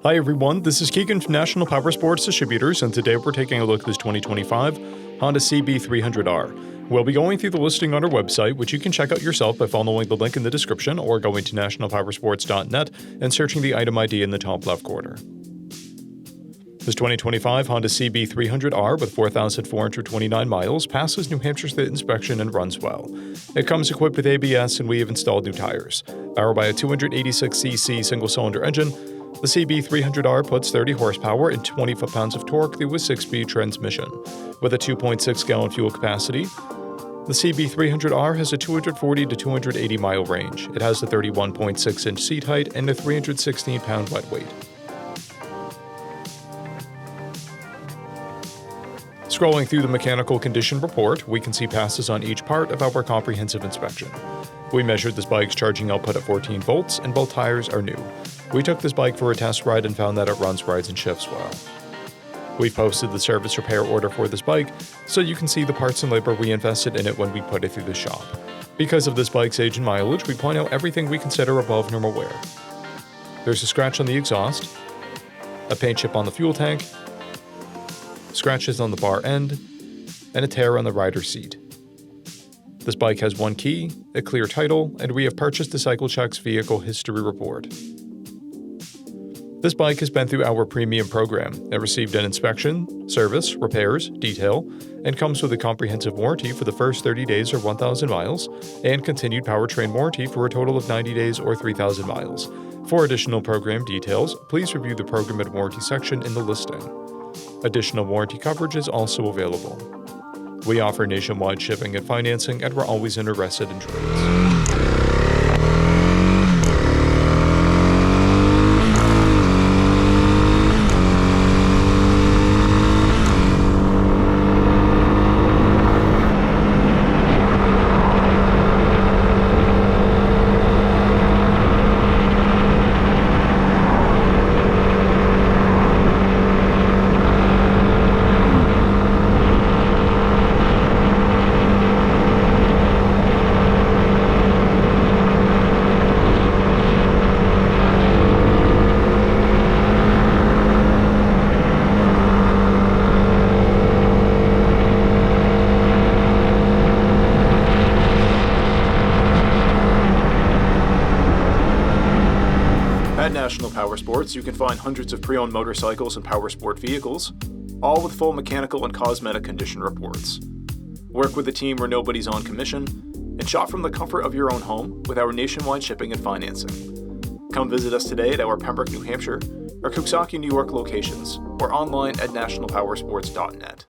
Hi everyone, this is Keegan from National Powersports Distributors, and today we're taking a look at this 2025 Honda CB300R. We'll be going through the listing on our website, which you can check out yourself by following the link in the description or going to nationalpowersports.net and searching the item ID in the top left corner. This 2025 Honda CB300R with 4,429 miles passes New Hampshire State inspection and runs well. It comes equipped with ABS, and we have installed new tires. Powered by a 286cc single-cylinder engine, the CB300R puts 30 horsepower and 20 foot-pounds of torque through a 6-speed transmission. With a 2.6-gallon fuel capacity, the CB300R has a 240 to 280 mile range. It has a 31.6-inch seat height and a 316-pound wet weight. Scrolling through the mechanical condition report, we can see passes on each part of our comprehensive inspection. We measured this bike's charging output at 14 volts, and both tires are new. We took this bike for a test ride and found that it runs, rides, and shifts well. We've posted the service repair order for this bike, so you can see the parts and labor we invested in it when we put it through the shop. Because of this bike's age and mileage, we point out everything we consider above normal wear. There's a scratch on the exhaust, a paint chip on the fuel tank, scratches on the bar end, and a tear on the rider's seat. This bike has one key, a clear title, and we have purchased the CycleCheck's vehicle history report. This bike has been through our premium program. It received an inspection, service, repairs, detail, and comes with a comprehensive warranty for the first 30 days or 1,000 miles, and continued powertrain warranty for a total of 90 days or 3,000 miles. For additional program details, please review the program and warranty section in the listing. Additional warranty coverage is also available. We offer nationwide shipping and financing, and we're always interested in trades. At National Powersports, you can find hundreds of pre-owned motorcycles and powersport vehicles, all with full mechanical and cosmetic condition reports. Work with a team where nobody's on commission, and shop from the comfort of your own home with our nationwide shipping and financing. Come visit us today at our Pembroke, New Hampshire, or Coxsackie, New York locations, or online at nationalpowersports.net.